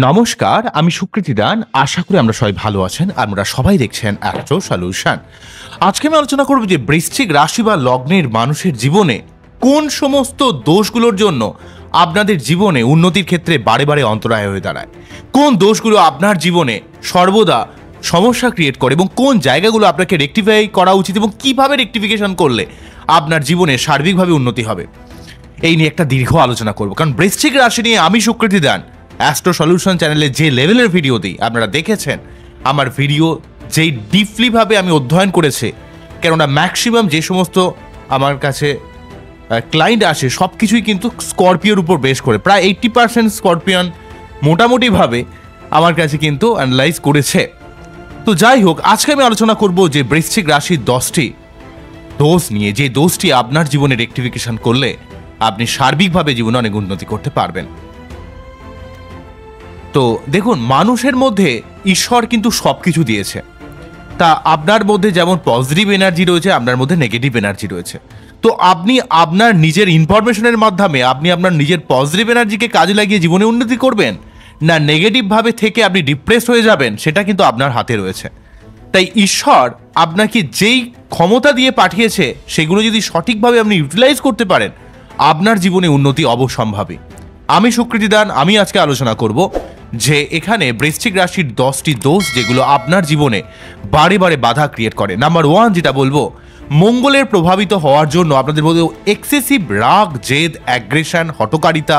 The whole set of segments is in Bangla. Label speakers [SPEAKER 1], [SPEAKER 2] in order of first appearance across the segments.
[SPEAKER 1] নমস্কার, আমি সুকৃতি দান। আশা করি আমরা সবাই ভালো আছেন। আমরা সবাই দেখছেন অ্যাস্ট্রো সলিউশন। আজকে আমি আলোচনা করব যে বৃশ্চিক রাশি বা লগ্নের মানুষের জীবনে কোন সমস্ত দোষগুলোর জন্য আপনাদের জীবনে উন্নতির ক্ষেত্রে বারে বারে অন্তরায় হয়ে দাঁড়ায়, কোন দোষগুলো আপনার জীবনে সর্বদা সমস্যা ক্রিয়েট করে এবং কোন জায়গাগুলো আপনাকে রেকটিফাই করা উচিত এবং কিভাবে রেকটিফিকেশন করলে আপনার জীবনে সার্বিকভাবে উন্নতি হবে, এই নিয়ে একটা দীর্ঘ আলোচনা করব। কারণ বৃশ্চিক রাশি নিয়ে আমি সুকৃতি দান অ্যাস্ট্রো সলিউশন চ্যানেলে যে লেভেলের ভিডিও দিই আপনারা দেখেছেন, আমার ভিডিও যেই ডিপলিভাবে আমি অধ্যয়ন করেছি, কেননা ম্যাক্সিমাম যে সমস্ত আমার কাছে ক্লায়েন্ট আসে সব কিছুই কিন্তু স্করপিওর উপর বেশ করে, প্রায় 80% স্করপিয়ন মোটামুটিভাবে আমার কাছে কিন্তু অ্যানালাইজ করেছে। তো যাই হোক, আজকে আমি আলোচনা করব যে বৃশ্চিক রাশির 10টি দোষ নিয়ে, যে দোষটি আপনার জীবনে রেকটিফিকেশন করলে আপনি সার্বিকভাবে জীবনে অনেক উন্নতি করতে পারবেন। তো দেখুন, মানুষের মধ্যে ঈশ্বর কিন্তু সব কিছু দিয়েছে। তা আপনার মধ্যে যেমন পজিটিভ এনার্জি রয়েছে, আপনার মধ্যে নেগেটিভ এনার্জি রয়েছে। তো আপনি আপনার নিজের ইনফরমেশনের মাধ্যমে আপনি আপনার নিজের পজিটিভ এনার্জিকে কাজে লাগিয়ে জীবনে উন্নতি করবেন, না নেগেটিভভাবে থেকে আপনি ডিপ্রেসড হয়ে যাবেন, সেটা কিন্তু আপনার হাতে রয়েছে। তাই ঈশ্বর আপনাকে যেই ক্ষমতা দিয়ে পাঠিয়েছে সেগুলো যদি সঠিকভাবে আপনি ইউটিলাইজ করতে পারেন, আপনার জীবনে উন্নতি অবশ্যম্ভাবী। আমি সুকৃতি দান, আমি আজকে আলোচনা করব যে এখানে বৃশ্চিক রাশির 10টি দোষ যেগুলো আপনার জীবনে বারে বারে বাধা ক্রিয়েট করে। নাম্বার 1 যেটা বলবো, মঙ্গলের প্রভাবিত হওয়ার জন্য আপনাদের মধ্যে এক্সেসিভ রাগ, জেদ, অ্যাগ্রেশন, হঠকারিতা,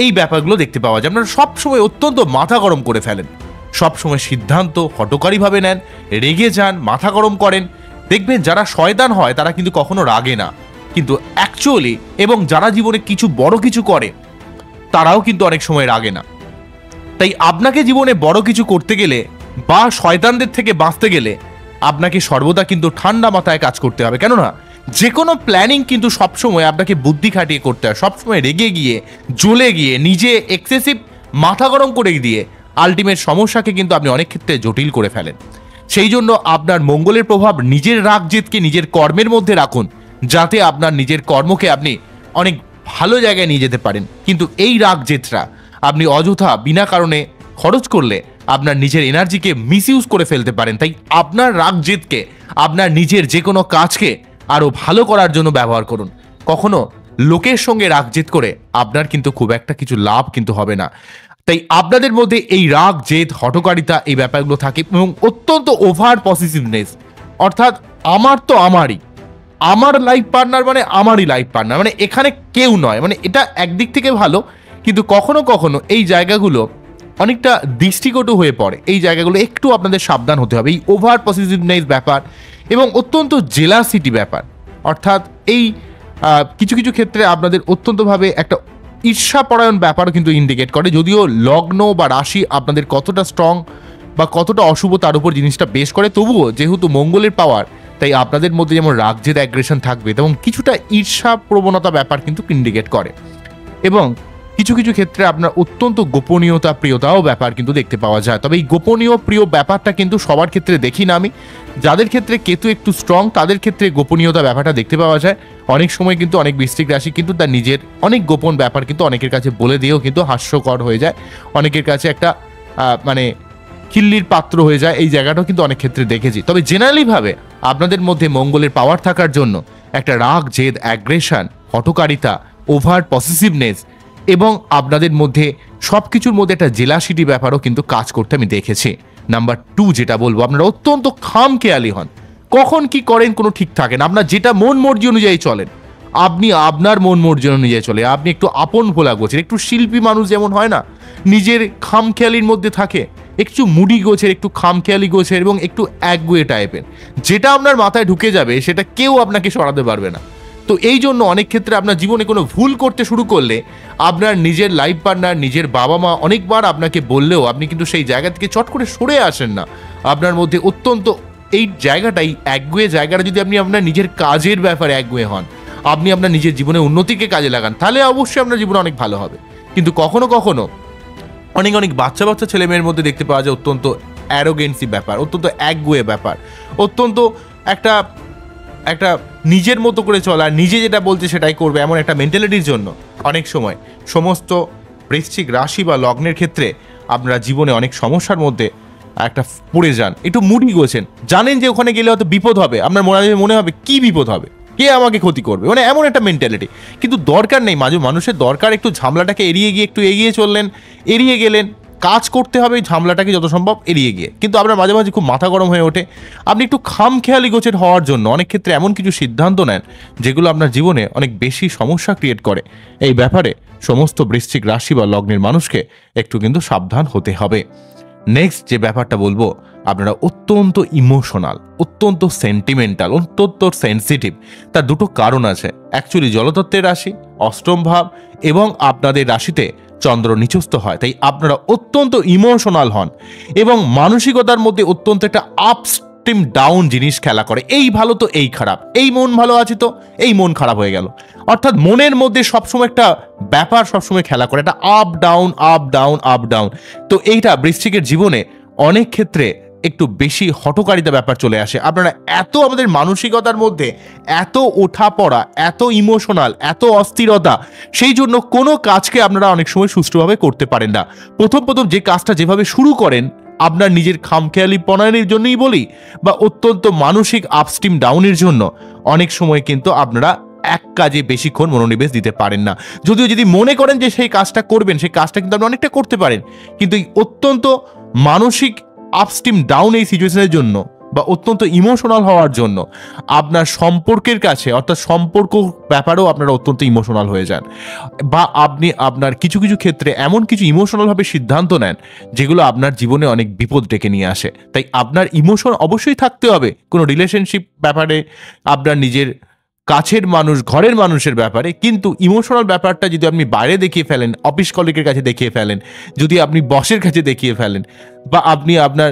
[SPEAKER 1] এই ব্যাপারগুলো দেখতে পাওয়া যায়। আপনারা সবসময় অত্যন্ত মাথা গরম করে ফেলেন, সবসময় সিদ্ধান্ত হঠকারীভাবে নেন, রেগে যান, মাথা গরম করেন। দেখবেন যারা শয়তান হয় তারা কিন্তু কখনো রাগে না, কিন্তু অ্যাকচুয়ালি এবং যারা জীবনে কিছু বড় কিছু করে তারাও কিন্তু অনেক সময় রাগে না। তাই আপনাকে জীবনে বড় কিছু করতে গেলে বা শয়তানদের থেকে বাঁচতে গেলে আপনাকে সর্বদা কিন্তু ঠান্ডা মাথায় কাজ করতে হবে। কেননা যে কোনো প্ল্যানিং কিন্তু সবসময় আপনাকে বুদ্ধি খাটিয়ে করতে হয়। সবসময় রেগে গিয়ে, জ্বলে গিয়ে, নিজে এক্সেসিভ মাথা গরম করে দিয়ে আলটিমেট সমস্যাকে কিন্তু আপনি অনেক ক্ষেত্রে জটিল করে ফেলেন। সেই জন্য আপনার মঙ্গলের প্রভাব নিজের রাগ জেদকে নিজের কর্মের মধ্যে রাখুন, যাতে আপনার নিজের কর্মকে আপনি অনেক ভালো জায়গায় নিয়ে যেতে পারেন। কিন্তু এই রাগ জেদটা আপনি অযথা বিনা কারণে খরচ করলে আপনার নিজের এনার্জিকে মিসইউজ করে ফেলতে পারেন। তাই আপনার রাগ জেদকে আপনার নিজের যে কোনো কাজকে আরও ভালো করার জন্য ব্যবহার করুন। কখনো লোকের সঙ্গে রাগ জেদ করে আপনার কিন্তু খুব একটা কিছু লাভ কিন্তু হবে না। তাই আপনাদের মধ্যে এই রাগ জেদ, হঠকারিতা, এই ব্যাপারগুলো থাকে এবং অত্যন্ত ওভার পসেসিভনেস, অর্থাৎ আমার তো আমারই, আমার লাইফ পার্টনার মানে আমারই লাইফ পার্টনার, মানে এখানে কেউ নয়। মানে এটা একদিক থেকে ভালো, কিন্তু কখনো কখনো এই জায়গাগুলো অনেকটা দৃষ্টিকটু হয়ে পড়ে। এই জায়গাগুলো একটু আপনাদের সাবধান হতে হবে। এই ওভার পসেসিভনেস ব্যাপার এবং অত্যন্ত জেলাসিটি ব্যাপার, অর্থাৎ এই কিছু কিছু ক্ষেত্রে আপনাদের অত্যন্তভাবে একটা ঈর্ষাপরায়ণ ব্যাপারও কিন্তু ইন্ডিকেট করে। যদিও লগ্ন বা রাশি আপনাদের কতটা স্ট্রং বা কতটা অশুভ তার উপর জিনিসটা বেশ করে, তবুও যেহেতু মঙ্গলের পাওয়ার, তাই আপনাদের মধ্যে যেমন রাগ জেদ অ্যাগ্রেশন থাকবে, তেমন কিছুটা ঈর্ষা প্রবণতা ব্যাপার কিন্তু ইন্ডিকেট করে। এবং কিছু কিছু ক্ষেত্রে আপনার অত্যন্ত গোপনীয়তা, প্রিয়তাও ব্যাপার কিন্তু দেখতে পাওয়া যায়। তবে এই গোপনীয় প্রিয় ব্যাপারটা কিন্তু সবার ক্ষেত্রে দেখি না আমি। যাদের ক্ষেত্রে কেতু একটু স্ট্রং তাদের ক্ষেত্রে গোপনীয়তা ব্যাপারটা দেখতে পাওয়া যায়। অনেক সময় কিন্তু অনেক বৃশ্চিক রাশি কিন্তু তার নিজের অনেক গোপন ব্যাপার কিন্তু অনেকের কাছে বলে দিয়েও কিন্তু হাস্যকর হয়ে যায়, অনেকের কাছে একটা মানে খিল্লির পাত্র হয়ে যায়। এই জায়গাটাও কিন্তু অনেক ক্ষেত্রে দেখেছি। তবে জেনারেলিভাবে আপনাদের মধ্যে মঙ্গলের পাওয়ার থাকার জন্য একটা রাগ জেদ, অ্যাগ্রেশন, হঠকারিতা, ওভার পসেসিভনেস এবং আপনাদের মধ্যে সব কিছুর মধ্যে একটা জেলাসিটি ব্যাপারও কিন্তু কাজ করতে আমি দেখেছি। নাম্বার 2 যেটা বলবো, আপনারা অত্যন্ত খামখেয়ালি হন। কখন কি করেন কোনো ঠিক থাকে না। আপনার যেটা মন মর্জি অনুযায়ী চলেন, আপনি আপনার মন মর্জি অনুযায়ী চলে। আপনি একটু আপন ভোলা গোছের, একটু শিল্পী মানুষ যেমন হয় না, নিজের খামখেয়ালির মধ্যে থাকে, একটু মুডি গোছের, একটু খামখেয়ালি গোছের এবং একটু একগুয়ে টাইপের। যেটা আপনার মাথায় ঢুকে যাবে সেটা কেউ আপনাকে সরাতে পারবে না। তো এই জন্য অনেক ক্ষেত্রে আপনার জীবনে কোনো ভুল করতে শুরু করলে আপনার নিজের লাইফ পার্টনার, নিজের বাবা মা অনেকবার আপনাকে বললেও আপনি কিন্তু সেই জায়গা থেকে চট করে সরে আসেন না। আপনার মধ্যে অত্যন্ত এই জায়গাটাই একগুয়ে জায়গাটা, যদি আপনি আপনার নিজের কাজের ব্যাপারে একগুয়ে হন, আপনি আপনার নিজের জীবনে উন্নতিকে কাজে লাগান, তাহলে অবশ্যই আপনার জীবন অনেক ভালো হবে। কিন্তু কখনো কখনো অনেক অনেক বাচ্চা বাচ্চা ছেলে মেয়ের মধ্যে দেখতে পাওয়া যায় অত্যন্ত অ্যারোগেন্সি ব্যাপার, অত্যন্ত একগুয়ে ব্যাপার, অত্যন্ত একটা একটা নিজের মতো করে চলা, নিজে যেটা বলছে সেটাই করবে, এমন একটা মেন্টালিটির জন্য অনেক সময় সমস্ত বৃশ্চিক রাশি বা লগ্নের ক্ষেত্রে আপনারা জীবনে অনেক সমস্যার মধ্যে একটা পড়ে যান, একটু মুডি গোছেন, জানেন যে ওখানে গেলে হয়তো বিপদ হবে, আপনার মনে হবে কি বিপদ হবে, কে আমাকে ক্ষতি করবে, মানে এমন একটা মেন্টালিটি। কিন্তু দরকার নেই, মানুষের দরকার একটু ঝামেলাটাকে এড়িয়ে গিয়ে একটু এগিয়ে চললেন, এড়িয়ে গেলেন। কাজ করতে হবে ঝামেলাটাকে যত সম্ভব এড়িয়ে গিয়ে। কিন্তু আপনার মাঝে মাঝে খুব মাথা গরম হয়ে ওঠে, আপনি একটু খামখেয়ালি গোছের হওয়ার জন্য অনেক ক্ষেত্রে এমন কিছু সিদ্ধান্ত নেন যেগুলো আপনার জীবনে অনেক বেশি সমস্যা ক্রিয়েট করে। এই ব্যাপারে সমস্ত বৃশ্চিক রাশি বা লগ্নের মানুষকে একটু কিন্তু সাবধান হতে হবে। নেক্সট যে ব্যাপারটা বলবো, আপনারা অত্যন্ত ইমোশনাল, অত্যন্ত সেন্টিমেন্টাল, অত্যন্ত সেন্সিটিভ। তার দুটো কারণ আছে। অ্যাকচুয়ালি জলতত্ত্বের রাশি, অষ্টম ভাব এবং আপনাদের রাশিতে চন্দ্র নিচস্থ হয়, তাই আপনারা অত্যন্ত ইমোশনাল হন এবং মানসিকতার মধ্যে অত্যন্ত একটা আপস্ট্রিম ডাউন জিনিস খেলা করে। এই ভালো তো এই খারাপ, এই মন ভালো আছে তো এই মন খারাপ হয়ে গেল। অর্থাৎ মনের মধ্যে সবসময় একটা ব্যাপার সবসময় খেলা করে, একটা up down up down up down. তো এইটা বৃশ্চিকের জীবনে অনেক ক্ষেত্রে একটু বেশি হঠকারিতা ব্যাপার চলে আসে। আপনারা এত আমাদের মানসিকতার মধ্যে এত ওঠা পড়া, এত ইমোশনাল, এত অস্থিরতা, সেই জন্য কোনো কাজকে আপনারা অনেক সময় সুষ্ঠুভাবে করতে পারেন না। প্রথম যে কাজটা যেভাবে শুরু করেন, আপনার নিজের খামখেয়ালি পনায়নের জন্যই বলি বা অত্যন্ত মানসিক আপস্ট্রিম ডাউনের জন্য, অনেক সময় কিন্তু আপনারা এক কাজে বেশিক্ষণ মনোনিবেশ দিতে পারেন না। যদিও যদি মনে করেন যে সেই কাজটা করবেন, সেই কাজটা কিন্তু আপনি অনেকটা করতে পারেন, কিন্তু এই অত্যন্ত মানসিক আপস্ট্রিম ডাউন এই সিচুয়েশনের জন্য বা অত্যন্ত ইমোশনাল হওয়ার জন্য আপনার সম্পর্কের কাছে, অর্থাৎ সম্পর্ক ব্যাপারেও আপনারা অত্যন্ত ইমোশনাল হয়ে যান, বা আপনি আপনার কিছু কিছু ক্ষেত্রে এমন কিছু ইমোশনালভাবে সিদ্ধান্ত নেন যেগুলো আপনার জীবনে অনেক বিপদ ডেকে নিয়ে আসে। তাই আপনার ইমোশন অবশ্যই থাকতে হবে কোনো রিলেশনশিপ ব্যাপারে, আপনার নিজের কাছের মানুষ, ঘরের মানুষের ব্যাপারে। কিন্তু ইমোশনাল ব্যাপারটা যদি আপনি বাইরে দেখিয়ে ফেলেন, অফিস কলিগের কাছে দেখিয়ে ফেলেন, যদি আপনি বসের কাছে দেখিয়ে ফেলেন, বা আপনি আপনার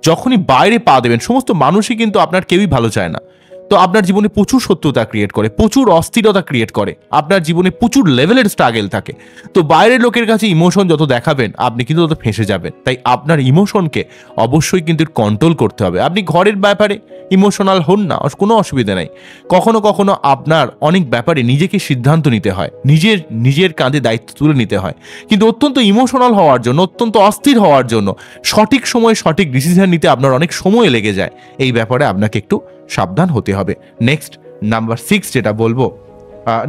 [SPEAKER 1] যখনই বাইরে পা দেবেন, সমস্ত মানুষই কিন্তু আপনার কেউই ভালো চায় না। তো আপনার জীবনে প্রচুর শত্রুতা ক্রিয়েট করে, প্রচুর অস্থিরতা ক্রিয়েট করে, আপনার জীবনে প্রচুর লেভেলের স্ট্রাগল থাকে। তো বাইরের লোকের কাছে ইমোশন যত দেখাবেন, আপনি কিন্তু তত ফেঁসে যাবেন। তাই আপনার ইমোশনকে অবশ্যই কিন্তু কন্ট্রোল করতে হবে। আপনি ঘরের ব্যাপারে ইমোশনাল হন না, কোনো অসুবিধা নেই। কখনো কখনো আপনার অনেক ব্যাপারে নিজেকে সিদ্ধান্ত নিতে হয়, নিজের কাঁধে দায়িত্ব তুলে নিতে হয়। কিন্তু অত্যন্ত ইমোশনাল হওয়ার জন্য, অত্যন্ত অস্থির হওয়ার জন্য সঠিক সময়ে সঠিক ডিসিশন নিতে আপনার অনেক সময় লেগে যায়। এই ব্যাপারে আপনাকে একটু সাবধান হতে হবে। নেক্সট নাম্বার 6 যেটা বলবো,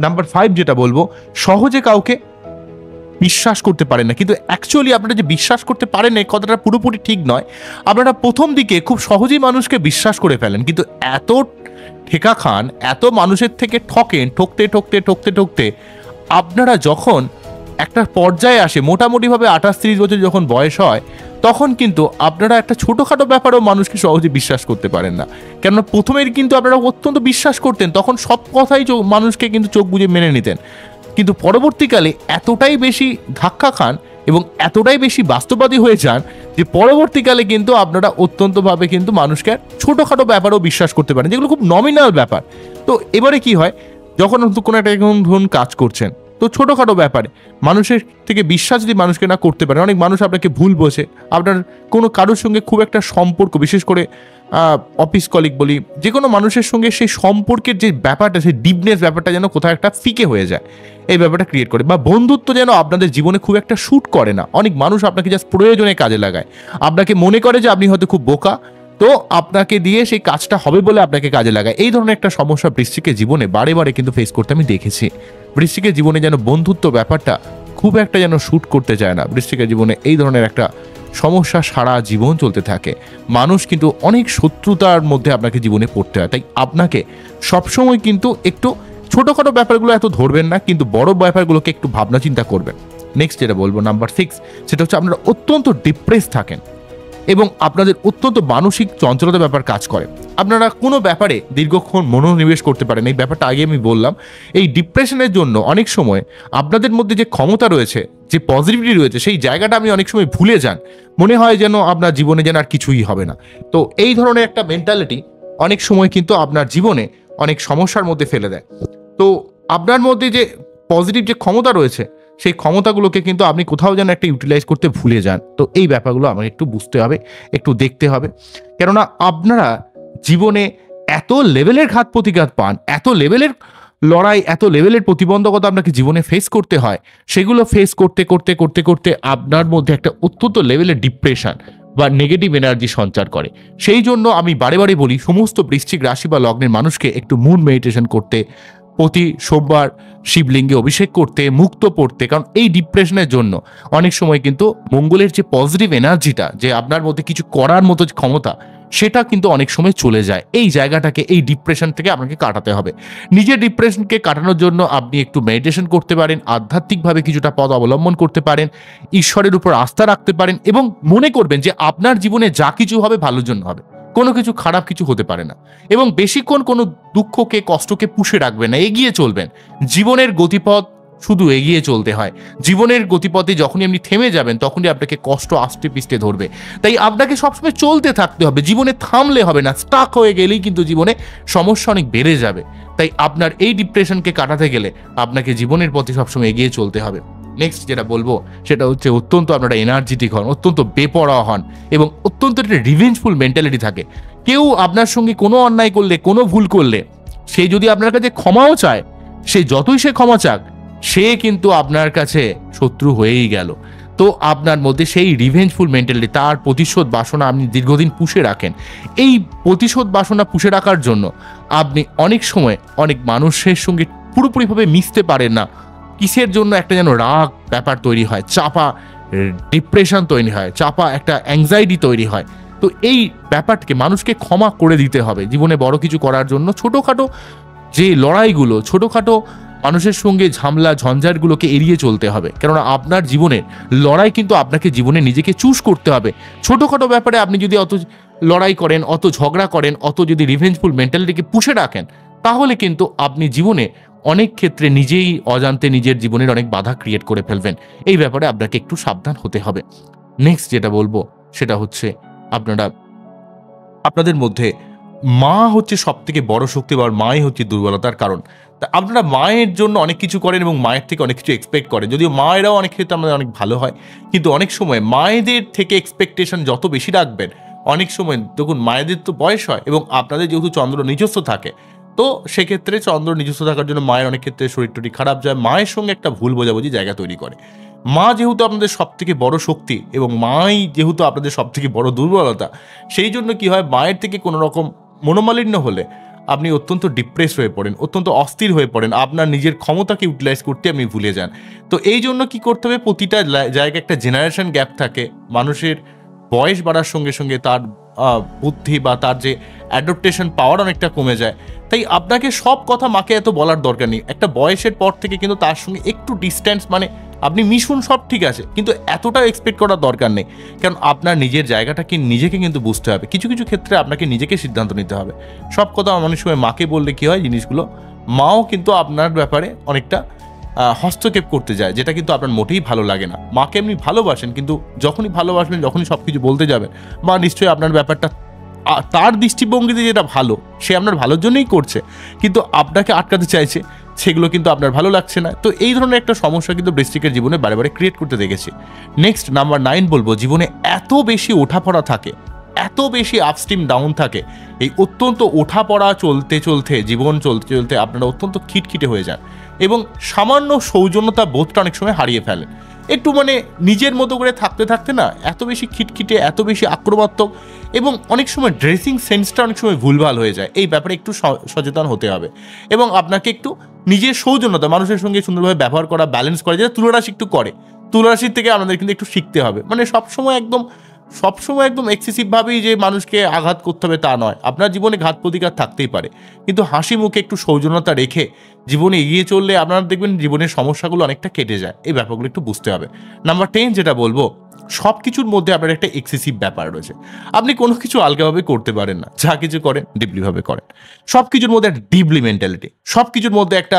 [SPEAKER 1] নাম্বার 5 যেটা বলবো, সহজে কাউকে বিশ্বাস করতে পারেন না। কিন্তু অ্যাকচুয়ালি আপনারা যে বিশ্বাস করতে পারেন এই কথাটা পুরোপুরি ঠিক নয়। আপনারা প্রথম দিকে খুব সহজেই মানুষকে বিশ্বাস করে ফেলেন, কিন্তু এত ঠেকা খান, এত মানুষের থেকে ঠকেন, ঠকতে ঠকতে ঠকতে ঠকতে আপনারা যখন একটা পর্যায়ে আসে, মোটামুটিভাবে 28-30 বছর যখন বয়স হয়, তখন কিন্তু আপনারা একটা ছোটোখাটো ব্যাপারেও মানুষকে সহজে বিশ্বাস করতে পারেন না। কেননা প্রথমের কিন্তু আপনারা অত্যন্ত বিশ্বাস করতেন, তখন সব কথাই মানুষকে কিন্তু চোখ বুজে মেনে নিতেন। কিন্তু পরবর্তীকালে এতটাই বেশি ধাক্কা খান এবং এতটাই বেশি বাস্তববাদী হয়ে যান যে পরবর্তীকালে কিন্তু আপনারা অত্যন্তভাবে কিন্তু মানুষকে ছোটোখাটো ব্যাপারেও বিশ্বাস করতে পারেন, যেগুলো খুব নমিনাল ব্যাপার। তো এবারে কি হয়, যখন কোনো একটা ধরুন কাজ করছেন, তো ছোটোখাটো ব্যাপারে মানুষের থেকে বিশ্বাস যদি মানুষকে না করতে পারে, অনেক মানুষ আপনাকে ভুল বোঝে, আপনার কোনো কারোর সঙ্গে খুব একটা সম্পর্ক, বিশেষ করে অফিস কলিগ বলি, যে কোনো মানুষের সঙ্গে সেই সম্পর্কের যে ব্যাপারটা, সেই ডিপনেস ব্যাপারটা যেন কোথাও একটা ফিকে হয়ে যায়, এই ব্যাপারটা ক্রিয়েট করে। বা বন্ধুত্ব যেন আপনাদের জীবনে খুব একটা শ্যুট করে না। অনেক মানুষ আপনাকে জাস্ট প্রয়োজনে কাজে লাগায়, আপনাকে মনে করে যে আপনি হয়তো খুব বোকা, তো আপনাকে দিয়ে সেই কাজটা হবে বলে আপনাকে কাজে লাগায়। এই ধরনের একটা সমস্যা বৃশ্চিকের জীবনে বারে বারে কিন্তু ফেস করতে আমি দেখেছি। বৃশ্চিকের জীবনে যেন বন্ধুত্ব ব্যাপারটা খুব একটা যেন শ্যুট করতে চায় না। বৃশ্চিকের জীবনে এই ধরনের একটা সমস্যা সারা জীবন চলতে থাকে। মানুষ কিন্তু অনেক শত্রুতার মধ্যে আপনাকে জীবনে পড়তে হয়। তাই আপনাকে সবসময় কিন্তু একটু ছোটোখাটো ব্যাপারগুলো এত ধরবেন না, কিন্তু বড় ব্যাপারগুলোকে একটু ভাবনা চিন্তা করবেন। নেক্সট যেটা বলবো, নাম্বার 6, সেটা হচ্ছে আপনারা অত্যন্ত ডিপ্রেস থাকেন এবং আপনাদের অত্যন্ত মানসিক চঞ্চলতার ব্যাপার কাজ করে। আপনারা কোনো ব্যাপারে দীর্ঘক্ষণ মনোনিবেশ করতে পারেন, এই ব্যাপারটা আগে আমি বললাম। এই ডিপ্রেশনের জন্য অনেক সময় আপনাদের মধ্যে যে ক্ষমতা রয়েছে, যে পজিটিভিটি রয়েছে, সেই জায়গাটা আপনি অনেক সময় ভুলে যান। মনে হয় যেন আপনার জীবনে যেন আর কিছুই হবে না। তো এই ধরনের একটা মেন্টালিটি অনেক সময় কিন্তু আপনার জীবনে অনেক সমস্যার মধ্যে ফেলে দেয়। তো আপনার মধ্যে যে পজিটিভ যে ক্ষমতা রয়েছে, সেই ক্ষমতাগুলোকে কিন্তু আপনি কোথাও যেন একটা ইউটিলাইজ করতে ভুলে যান। তো এই ব্যাপারগুলো আমার একটু বুঝতে হবে, একটু দেখতে হবে। কেননা আপনারা জীবনে এত লেভেলের ঘাত প্রতিঘাত পান, এত লেভেলের লড়াই, এত লেভেলের প্রতিবন্ধকতা আপনাকে জীবনে ফেস করতে হয়, সেগুলো ফেস করতে করতে করতে করতে আপনার মধ্যে একটা অত্যন্ত লেভেলের ডিপ্রেশন বা নেগেটিভ এনার্জি সঞ্চার করে। সেই জন্য আমি বারে বারে বলি সমস্ত বৃশ্চিক রাশি বা লগ্নের মানুষকে একটু মুন মেডিটেশন করতে, প্রতি সোমবার শিবলিঙ্গে অভিষেক করতে, মুক্ত পড়তে। কারণ এই ডিপ্রেশনের জন্য অনেক সময় কিন্তু মঙ্গলের যে পজিটিভ এনার্জিটা, যে আপনার মধ্যে কিছু করার মতো ক্ষমতা, সেটা কিন্তু অনেক সময় চলে যায়। এই জায়গাটাকে, এই ডিপ্রেশন থেকে আপনাকে কাটাতে হবে। নিজের ডিপ্রেশনকে কাটানোর জন্য আপনি একটু মেডিটেশন করতে পারেন, আধ্যাত্মিকভাবে কিছুটা পথ অবলম্বন করতে পারেন, ঈশ্বরের উপর আস্থা রাখতে পারেন এবং মনে করবেন যে আপনার জীবনে যা কিছু হবে ভালোর জন্য হবে, কোনো কিছু খারাপ কিছু হতে পারে না। এবং বেশিক্ষণ কোনো দুঃখকে, কষ্টকে পুষে রাখবেন না, এগিয়ে চলবেন। জীবনের গতিপথ শুধু এগিয়ে চলতে হয়। জীবনের গতিপথে যখনই আপনি থেমে যাবেন তখনই আপনাকে কষ্ট আষ্টে পিষ্টে ধরবে। তাই আপনাকে সবসময় চলতে থাকতে হবে, জীবনে থামলে হবে না। স্টাক হয়ে গেলেই কিন্তু জীবনে সমস্যা অনেক বেড়ে যাবে। তাই আপনার এই ডিপ্রেশনকে কাটাতে গেলে আপনাকে জীবনের পথে সবসময় এগিয়ে চলতে হবে। নেক্সট যেটা বলবো সেটা হচ্ছে অত্যন্ত আপনারা এনার্জেটিক হন, অত্যন্ত বেপরোয়া হন এবং অত্যন্ত একটা রিভেঞ্জফুল মেন্টালিটি থাকে। কেউ আপনার সঙ্গে কোনো অন্যায় করলে, কোনো ভুল করলে, সে যদি আপনার কাছে ক্ষমাও চায়, সে যতই সে ক্ষমা চাক, সে কিন্তু আপনার কাছে শত্রু হয়েই গেল। তো আপনার মধ্যে সেই রিভেঞ্জফুল মেন্টালিটি, তার প্রতিশোধ বাসনা আপনি দীর্ঘদিন পুষে রাখেন। এই প্রতিশোধ বাসনা পুষে রাখার জন্য আপনি অনেক সময় অনেক মানুষের সঙ্গে পুরোপুরিভাবে মিশতে পারেন না। কিসের জন্য একটা যেন রাগ ব্যাপার তৈরি হয়, চাপা ডিপ্রেশন তৈরি হয়, চাপা একটা অ্যাংজাইটি তৈরি হয়। তো এই ব্যাপারটাকে মানুষকে ক্ষমা করে দিতে হবে। জীবনে বড় কিছু করার জন্য ছোটোখাটো যে লড়াইগুলো, ছোটোখাটো মানুষের সঙ্গে ঝামেলা ঝঞ্ঝাটগুলোকে এড়িয়ে চলতে হবে। কেননা আপনার জীবনের লড়াই কিন্তু আপনাকে জীবনে নিজেকে চুজ করতে হবে। ছোটোখাটো ব্যাপারে আপনি যদি অত লড়াই করেন, অত ঝগড়া করেন, অত যদি রিভেঞ্জফুল মেন্টালিটিকে পুষে রাখেন, তাহলে কিন্তু আপনি জীবনে অনেক ক্ষেত্রে নিজেই অজান্তে নিজের জীবনের অনেক বাধা ক্রিয়েট করে ফেলবেন। এই ব্যাপারে আপনাকে একটু সাবধান হতে হবে। নেক্সট যেটা বলবো সেটা হচ্ছে আপনাদের মধ্যে মা হচ্ছে সব থেকে বড় শক্তি, বা মাই হচ্ছে দুর্বলতার কারণ। তা আপনারা মায়ের জন্য অনেক কিছু করেন এবং মায়ের থেকে অনেক কিছু এক্সপেক্ট করেন। যদিও মায়েরাও অনেক ক্ষেত্রে আমাদের অনেক ভালো হয়, কিন্তু অনেক সময় মায়েদের থেকে এক্সপেকটেশন যত বেশি রাখবেন, অনেক সময় দেখুন মায়েদের তো বয়স হয় এবং আপনাদের যেহেতু চন্দ্র নিজস্ব থাকে, তো সেক্ষেত্রে চন্দ্র নিজস্ব থাকার জন্য মায়ের অনেক ক্ষেত্রে শরীর টরীর খারাপ যায়, মায়ের সঙ্গে একটা ভুল বোঝাবুঝি জায়গা তৈরি করে। মা যেহেতু আপনাদের সব থেকে বড় শক্তি এবং মাই যেহেতু আপনাদের সব থেকে বড় দুর্বলতা, সেই জন্য কি হয়, মায়ের থেকে কোনো রকম মনোমালিন্য হলে আপনি অত্যন্ত ডিপ্রেস হয়ে পড়েন, অত্যন্ত অস্থির হয়ে পড়েন, আপনার নিজের ক্ষমতাকে ইউটিলাইজ করতে আপনি ভুলে যান। তো এই জন্য কি করতে হবে, প্রতিটা জায়গায় একটা জেনারেশন গ্যাপ থাকে। মানুষের বয়স বাড়ার সঙ্গে সঙ্গে তার বুদ্ধি বা তার যে অ্যাডাপ্টেশন পাওয়ার অনেকটা কমে যায়। তাই আপনাকে সব কথা মাকে এত বলার দরকার নেই। একটা বয়সের পর থেকে কিন্তু তার সঙ্গে একটু ডিস্ট্যান্স, মানে আপনি মিশুন, সব ঠিক আছে, কিন্তু এতটাও এক্সপেক্ট করার দরকার নেই। কারণ আপনার নিজের জায়গাটাকে নিজেকে কিন্তু বুঝতে হবে। কিছু কিছু ক্ষেত্রে আপনাকে নিজেকে সিদ্ধান্ত নিতে হবে। সব কথা অনেক সময় মাকে বললে কি হয়, জিনিসগুলো মাও কিন্তু আপনার ব্যাপারে অনেকটা হস্তক্ষেপ করতে যায়, যেটা কিন্তু আপনার মোটেই ভালো লাগে না। মাকে এমনি ভালোবাসেন, কিন্তু যখনই ভালোবাসবেন, যখনই সব কিছু বলতে যাবেন, মা নিশ্চয়ই আপনার ব্যাপারটা তার দৃষ্টিভঙ্গিতে যেটা ভালো, সে আপনার ভালোর জন্যই করছে, কিন্তু আপনাকে আটকাতে চাইছে, সেগুলো কিন্তু আপনার ভালো লাগছে না। তো এই ধরনের একটা সমস্যা কিন্তু বৃশ্চিকের জীবনে বারে বারে ক্রিয়েট করতে দেখেছি। নেক্সট নাম্বার 9 বলবো, জীবনে এত বেশি ওঠাপড়া থাকে, এত বেশি আপস্ট্রিম ডাউন থাকে, এই অত্যন্ত ওঠাপড়া চলতে চলতে, জীবন চলতে চলতে আপনারা অত্যন্ত খিটখিটে হয়ে যান এবং সামান্য সৌজন্যতা বোধটা অনেক সময় হারিয়ে ফেলেন। একটু মানে নিজের মতো করে থাকতে থাকতে না এত বেশি খিটখিটে, এত বেশি আক্রমণাত্মক এবং অনেক সময় ড্রেসিং সেন্সটা অনেক সময় ভুলভাল হয়ে যায়। এই ব্যাপারে একটু সচেতন হতে হবে এবং আপনাকে একটু নিজের সৌজন্যতা, মানুষের সঙ্গে সুন্দরভাবে ব্যবহার করা, ব্যালেন্স করা, যেটা তুলারাশি একটু করে, তুলারাশির থেকে আমাদের কিন্তু একটু শিখতে হবে। মানে সবসময় একদম এক্সেসিভভাবেই যে মানুষকে আঘাত করতে হবে তা নয়। আপনার জীবনে ঘাত প্রতিঘাত থাকতেই পারে, কিন্তু হাসি মুখে একটু সৌজন্যতা রেখে জীবনে এগিয়ে চললে আপনারা দেখবেন জীবনের সমস্যাগুলো অনেকটা কেটে যায়। এই ব্যাপারগুলো একটু বুঝতে হবে। নাম্বার 10 যেটা বলবো, সব কিছুর মধ্যে আপনার একটা এক্সেসিভ ব্যাপার রয়েছে। আপনি কোনো কিছু আলগাভাবে করতে পারেন না, যা কিছু করেন ডিপলিভাবে করেন। সব কিছুর মধ্যে একটা ডিপলি মেন্টালিটি, সব কিছুর মধ্যে একটা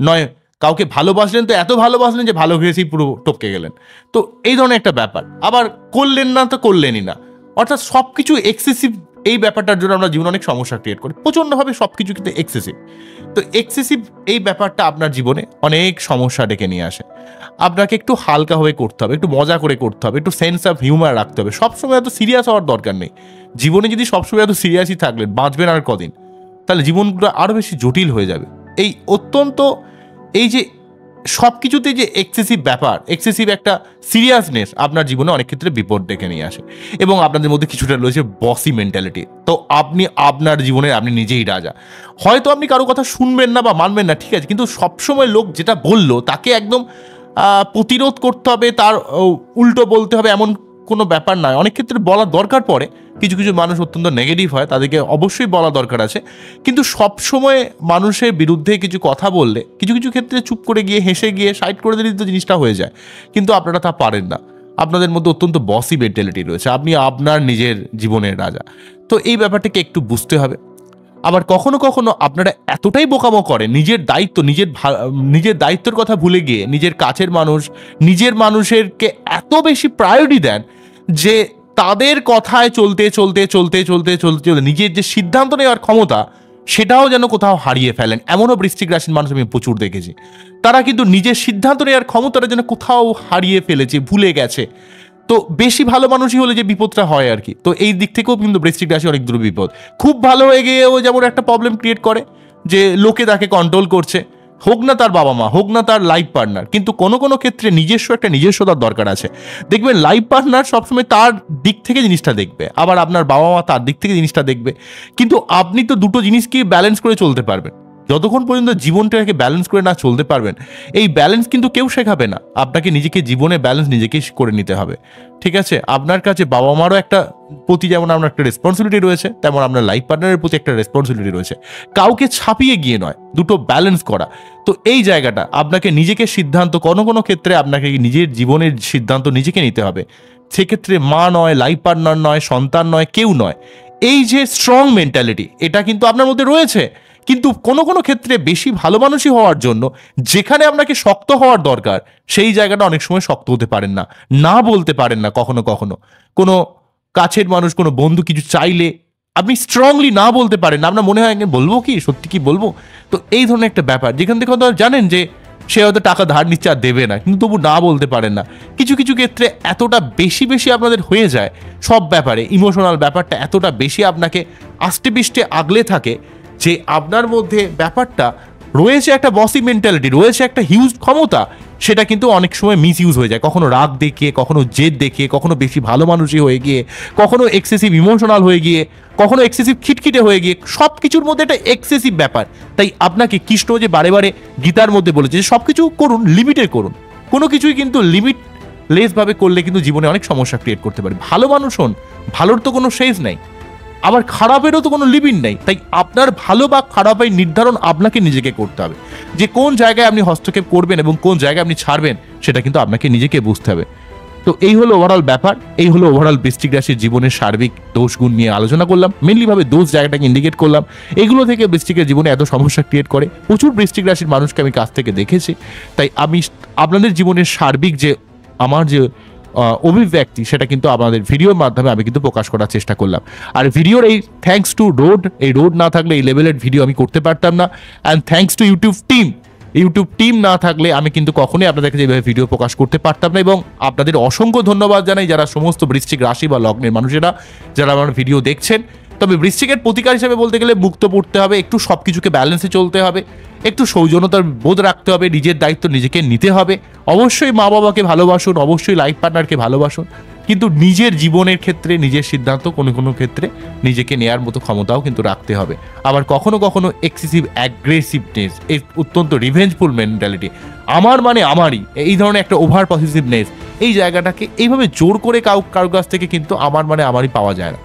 [SPEAKER 1] নয় কাউকে ভালোবাসলেন তো এত ভালোবাসলেন যে ভালো হয়েছেই পুরো টপকে গেলেন, তো এই ধরনের একটা ব্যাপার। আবার করলেন না তো করলেনই না, অর্থাৎ সব কিছু এক্সেসিভ। এই ব্যাপারটার জন্য আমরা জীবনে অনেক সমস্যা ক্রিয়েট করি, প্রচণ্ডভাবে সব কিছু কিন্তু এক্সেসিভ। তো এক্সেসিভ এই ব্যাপারটা আপনার জীবনে অনেক সমস্যা ডেকে নিয়ে আসে। আপনাকে একটু হালকাভাবে করতে হবে, একটু মজা করে করতে হবে, একটু সেন্স অফ হিউমার রাখতে হবে। সবসময় এত সিরিয়াস হওয়ার দরকার নেই। জীবনে যদি সবসময় এত সিরিয়াসই থাকলেন, বাঁচবেন আর কদিন, তাহলে জীবনগুলো আরও বেশি জটিল হয়ে যাবে। এই অত্যন্ত এই যে সব কিছুতে যে এক্সেসিভ ব্যাপার, এক্সেসিভ একটা সিরিয়াসনেস আপনার জীবনে অনেক ক্ষেত্রে বিপদ ডেকে নিয়ে আসে, এবং আপনাদের মধ্যে কিছুটা রয়েছে বসি মেন্টালিটি। তো আপনি আপনার জীবনে আপনি নিজেই রাজা। হয়তো আপনি কারো কথা শুনবেন না বা মানবেন না, ঠিক আছে, কিন্তু সবসময় লোক যেটা বললো তাকে একদম প্রতিরোধ করতে হবে, তার উল্টো বলতে হবে এমন কোনো ব্যাপার নয়। অনেক ক্ষেত্রে বলা দরকার পড়ে, কিছু কিছু মানুষ অত্যন্ত নেগেটিভ হয়, তাদেরকে অবশ্যই বলা দরকার আছে, কিন্তু সবসময় মানুষের বিরুদ্ধে কিছু কথা বললে কিছু কিছু ক্ষেত্রে চুপ করে গিয়ে হেসে গিয়ে সাইড করে দিলে তো জিনিসটা হয়ে যায়, কিন্তু আপনারা তা পারেন না। আপনাদের মধ্যে অত্যন্ত বসি মেন্টালিটি রয়েছে, আপনি আপনার নিজের জীবনের রাজা। তো এই ব্যাপারটাকে একটু বুঝতে হবে। আবার কখনো কখনো আপনারা এতটাই বোকামো করেন, নিজের দায়িত্ব নিজের দায়িত্বের কথা ভুলে গিয়ে নিজের কাছের মানুষ, নিজের মানুষেরকে এত বেশি প্রায়োরিটি দেন যে তাদের কথায় চলতে চলতে চলতে চলতে চলতে চলতে নিজের যে সিদ্ধান্ত নেওয়ার ক্ষমতা সেটাও যেন কোথাও হারিয়ে ফেলেন। এমনও বৃশ্চিক রাশির মানুষ আমি প্রচুর দেখেছি, তারা কিন্তু নিজের সিদ্ধান্ত নেওয়ার ক্ষমতাটা যেন কোথাও হারিয়ে ফেলেছে, ভুলে গেছে। তো বেশি ভালো মানুষই হলে যে বিপদটা হয় আর কি। তো এই দিক থেকেও কিন্তু বৃশ্চিক রাশি অনেক দূর বিপদ। খুব ভালো হয়ে গিয়েও যেমন একটা প্রবলেম ক্রিয়েট করে যে লোকে তাকে কন্ট্রোল করছে, হোক না তার বাবা মা, হোক না তার লাইফ পার্টনার, কিন্তু কোনো কোনো ক্ষেত্রে নিজস্বতার দরকার আছে। দেখবেন লাইফ পার্টনার সবসময় তার দিক থেকে জিনিসটা দেখবে, আবার আপনার বাবা মা তার দিক থেকে জিনিসটা দেখবে, কিন্তু আপনি তো দুটো জিনিসকে ব্যালেন্স করে চলতে পারবেন। যতক্ষণ পর্যন্ত জীবনটাকে ব্যালেন্স করে না চলতে পারবেন, এই ব্যালেন্স কিন্তু কেউ শেখাবে না আপনাকে, নিজেকে জীবনে ব্যালেন্স নিজেকেই করে নিতে হবে, ঠিক আছে। আপনার কাছে বাবা মারও একটা প্রতি যেমন আপনার একটা রেসপন্সিবিলিটি রয়েছে, তেমন আপনার লাইফ পার্টনারের প্রতি একটা রেসপন্সিবিলিটি রয়েছে, কাউকে ছাপিয়ে গিয়ে নয়, দুটো ব্যালেন্স করা। তো এই জায়গাটা আপনাকে নিজেকে সিদ্ধান্ত, কোনো কোনো ক্ষেত্রে আপনাকে নিজের জীবনের সিদ্ধান্ত নিজেকে নিতে হবে। সেক্ষেত্রে মা নয়, লাইফ পার্টনার নয়, সন্তান নয়, কেউ নয়। এই যে স্ট্রং মেন্টালিটি এটা কিন্তু আপনার মধ্যে রয়েছে, কিন্তু কোনো কোনো ক্ষেত্রে বেশি ভালো মানুষই হওয়ার জন্য যেখানে আপনাকে শক্ত হওয়ার দরকার সেই জায়গাটা অনেক সময় শক্ত হতে পারেন না, না বলতে পারেন না। কখনো কখনো কোনো কাছের মানুষ, কোনো বন্ধু কিছু চাইলে আপনি স্ট্রংলি না বলতে পারেন না, আপনার মনে হয় বলবো কি, সত্যি কি বলবো। তো এই ধরনের একটা ব্যাপার, যেখান থেকে হয়তো জানেন যে সে হয়তো টাকা ধার নিচ্ছে আর দেবে না, কিন্তু তবু না বলতে পারেন না। কিছু কিছু ক্ষেত্রে এতটা বেশি বেশি আপনাদের হয়ে যায়, সব ব্যাপারে ইমোশনাল ব্যাপারটা এতটা বেশি আপনাকে আষ্টে পিষ্টে আগলে থাকে যে আপনার মধ্যে ব্যাপারটা রয়েছে একটা বসি মেন্টালিটি, রয়েছে একটা হিউজ ক্ষমতা, সেটা কিন্তু অনেক সময় মিস ইউজ হয়ে যায়। কখনো রাগ দেখিয়ে, কখনো জেদ দেখিয়ে, কখনো বেশি ভালো মানুষই হয়ে গিয়ে, কখনো এক্সেসিভ ইমোশনাল হয়ে গিয়ে, কখনো এক্সেসিভ খিটখিটে হয়ে গিয়ে, সব কিছুর মধ্যে একটা এক্সেসিভ ব্যাপার। তাই আপনাকে কৃষ্ণ যে বারে বারে গীতার মধ্যে বলেছে যে সব কিছু করুন, লিমিটে করুন, কোনো কিছুই কিন্তু লিমিট লেসভাবে করলে কিন্তু জীবনে অনেক সমস্যা ক্রিয়েট করতে পারে। ভালো মানুষ হন, ভালোর তো কোনো শেষ নেই, আবার খারাপেরও তো কোনো লিমিট নেই। তাই আপনার ভালো বা খারাপের নির্ধারণ আপনাকে নিজেকে করতে হবে, যে কোন জায়গায় আপনি হস্তক্ষেপ করবেন এবং কোন জায়গায় আপনি ছাড়বেন, সেটা কিন্তু আপনাকে নিজেকে বুঝতে হবে। তো এই হলো ওভারঅল ব্যাপার, এই হলো ওভারঅল বৃশ্চিক রাশির জীবনের সার্বিক দোষগুণ নিয়ে আলোচনা করলাম, মেনলি ভাবে দোষ জায়গাটাকে ইন্ডিকেট করলাম। এগুলো থেকে বৃশ্চিকের জীবনে এত সমস্যা ক্রিয়েট করে প্রচুর বৃশ্চিক রাশির মানুষকে আমি কাছ থেকে দেখেছি। তাই আমি আপনাদের জীবনের সার্বিক যে আমার যে অভিব্যক্তি সেটা কিন্তু আমাদের ভিডিওর মাধ্যমে আমি কিন্তু প্রকাশ করার চেষ্টা করলাম। আর ভিডিওর এই থ্যাঙ্কস টু রোড, এই রোড না থাকলে এই লেভেলের ভিডিও আমি করতে পারতাম না। And thanks to YouTube team না থাকলে আমি কিন্তু কখনোই আপনাদেরকে যেভাবে ভিডিও প্রকাশ করতে পারতাম না। এবং আপনাদের অসংখ্য ধন্যবাদ জানাই যারা সমস্ত বৃশ্চিক রাশি বা লগ্নের মানুষেরা যারা আমার ভিডিও দেখছেন। তবে বৃশ্চিকের প্রতিকার হিসেবে বলতে গেলে মুক্ত পড়তে হবে, একটু সব কিছুকে ব্যালেন্সে চলতে হবে, একটু সৌজন্যতার বোধ রাখতে হবে, নিজের দায়িত্ব নিজেকে নিতে হবে। অবশ্যই মা বাবাকে ভালোবাসুন, অবশ্যই লাইফ পার্টনারকে ভালোবাসুন, কিন্তু নিজের জীবনের ক্ষেত্রে নিজের সিদ্ধান্ত কোনো কোনো ক্ষেত্রে নিজেকে নেয়ার মতো ক্ষমতাও কিন্তু রাখতে হবে। আবার কখনো কখনো এক্সেসিভ অ্যাগ্রেসিভনেস, এই অত্যন্ত রিভেঞ্জফুল মেন্টালিটি, আমার মানে আমারই, এই ধরনের একটা ওভার পসেসিভনেস, এই জায়গাটাকে এইভাবে জোর করে কারো কাছ থেকে কিন্তু আমার মানে আমারই পাওয়া যায় না।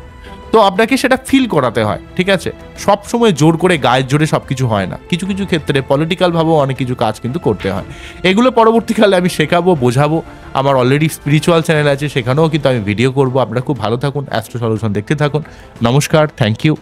[SPEAKER 1] তো আপনাকে সেটা ফিল করাতে হয়, ঠিক আছে। সব সময় জোর করে গায়ের জোরে সব কিছু হয় না, কিছু কিছু ক্ষেত্রে পলিটিক্যালভাবেও অনেক কিছু কাজ কিন্তু করতে হয়। এগুলো পরবর্তীকালে আমি শেখাবো, বোঝাবো। আমার অলরেডি স্পিরিচুয়াল চ্যানেল আছে, সেখানেও কিন্তু আমি ভিডিও করবো। আপনারা খুব ভালো থাকুন, অ্যাস্ট্রো সলিউশন দেখতে থাকুন। নমস্কার, থ্যাংক ইউ।